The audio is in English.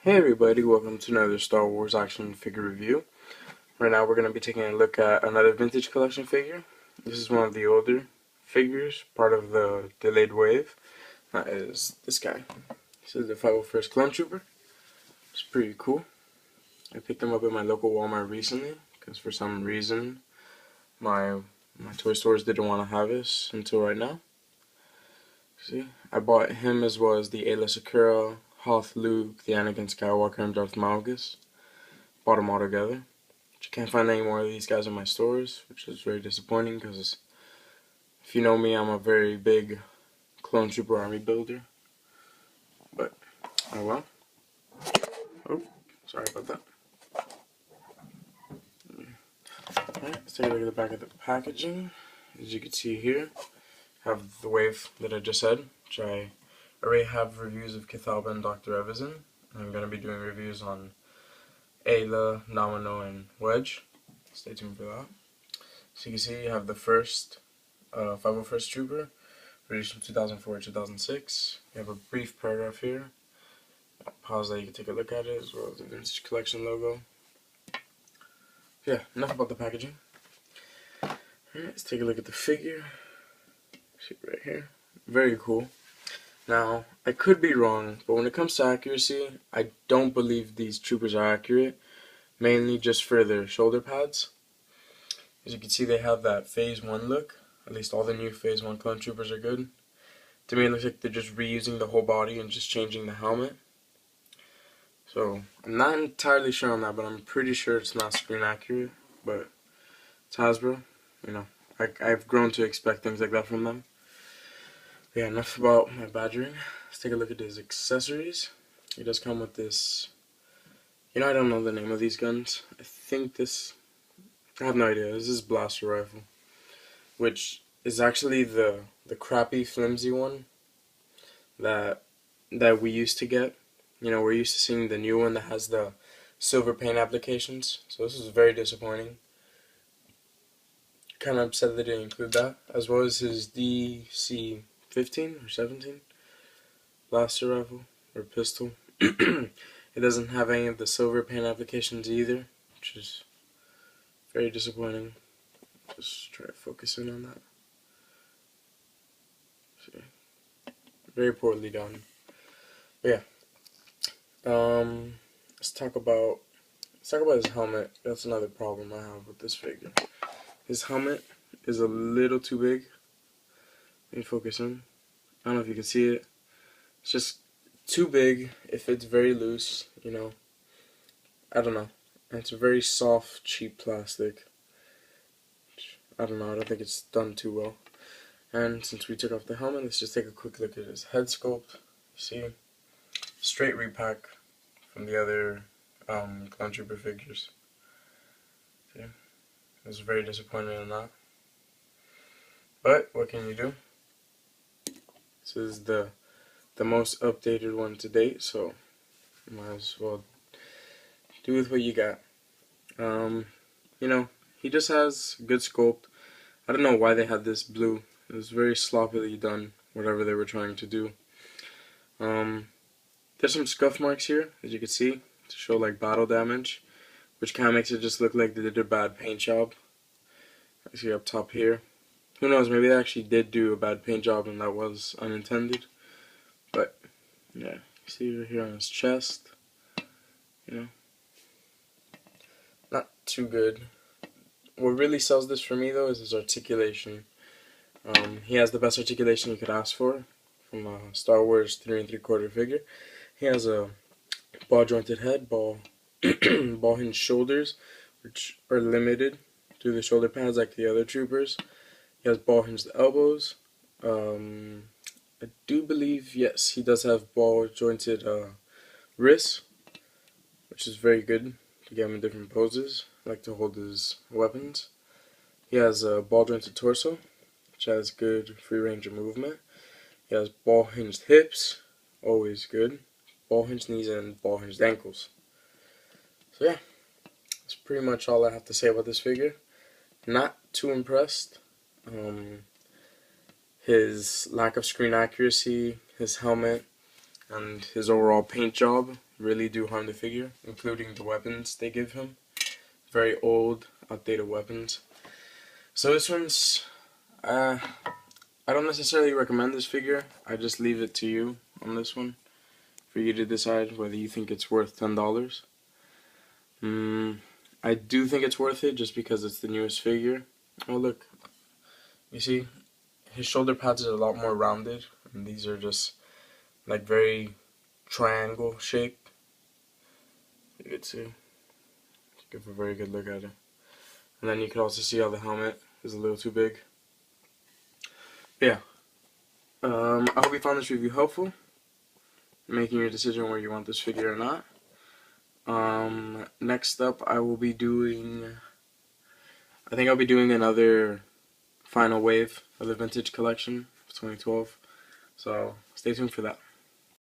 Hey everybody, welcome to another Star Wars action figure review. Right now we're going to be taking a look at another vintage collection figure. This is one of the older figures, part of the delayed wave. That is this guy. This is the 501st Clone Trooper. It's pretty cool. I picked him up at my local Walmart recently, because for some reason my toy stores didn't want to have this until right now. See, I bought him as well as the Ayla Secura, Hoth Luke, the Anakin Skywalker, and Darth Malgus. Bought them all together. But you can't find any more of these guys in my stores, which is very disappointing because if you know me, I'm a very big Clone Trooper army builder. But, oh well. Oh, sorry about that. Alright, let's take a look at the back of the packaging. As you can see here, I have the wave that I just said, which I already have reviews of Kithalba and Dr. Evazan. I'm going to be doing reviews on Ayla, Nomino, and Wedge. Stay tuned for that. So you can see you have the first 501st Trooper, released from 2004-2006. You have a brief paragraph here. I'll pause that, you can take a look at it, as well as the Vintage Collection logo. Yeah, enough about the packaging. Alright, let's take a look at the figure. See it right here. Very cool. Now, I could be wrong, but when it comes to accuracy, I don't believe these troopers are accurate, mainly just for their shoulder pads. As you can see, they have that Phase 1 look. At least all the new Phase 1 clone troopers are good. To me, it looks like they're just reusing the whole body and just changing the helmet. So, I'm not entirely sure on that, but I'm pretty sure it's not screen accurate. But it's Hasbro. You know, I've grown to expect things like that from them. Yeah, enough about my badgering. Let's take a look at his accessories. He does come with this, I don't know the name of these guns. I have no idea. This is blaster rifle, which is actually the crappy flimsy one that we used to get. We're used to seeing the new one that has the silver paint applications. So this is very disappointing. Kind of upset they didn't include that, as well as his DC-15 or 17 blaster rifle or pistol. It doesn't have any of the silver paint applications either, which is very disappointing. Just try to focus in on that. See, very poorly done. But yeah, let's talk about his helmet. That's another problem I have with this figure. His helmet is a little too big. Let me focus in. I don't know if you can see it. It's just too big. It fits very loose, I don't know. And it's a very soft, cheap plastic. I don't know, I don't think it's done too well. And since we took off the helmet, let's just take a quick look at his head sculpt. See? Straight repack from the other Clone Trooper figures. See? I was very disappointed in that. But, what can you do? This is the most updated one to date, so might as well do with what you got. He just has good sculpt. I don't know why they had this blue. It was very sloppily done, whatever they were trying to do. There's some scuff marks here, as you can see, to show like battle damage, which kind of makes it just look like they did a bad paint job. I see up top here. Who knows, maybe they actually did do a bad paint job and that was unintended. But, yeah, you see right here on his chest, not too good. What really sells this for me, though, is his articulation. He has the best articulation you could ask for from a Star Wars 3 3/4 figure. He has a ball-jointed head, ball-hinged shoulders, which are limited to the shoulder pads like the other troopers. He has ball-hinged elbows. I do believe, yes, he does have ball-jointed wrists, which is very good to get him in different poses, like to hold his weapons. He has a ball-jointed torso, which has good free range of movement. He has ball-hinged hips, always good. Ball-hinged knees and ball-hinged ankles. So yeah, that's pretty much all I have to say about this figure. Not too impressed. His lack of screen accuracy, his helmet, and his overall paint job really do harm the figure, including the weapons they give him. Very old, outdated weapons. So this one's, I don't necessarily recommend this figure. I just leave it to you on this one, for you to decide whether you think it's worth $10. I do think it's worth it just because it's the newest figure. Oh look, you see, his shoulder pads are a lot more rounded, and these are just like very triangle shaped. You could see, give a very good look at it. And then you can also see how the helmet is a little too big. But yeah, I hope you found this review helpful, making your decision where you want this figure or not. Next up, I think I'll be doing another final wave of the vintage collection of 2012. So stay tuned for that.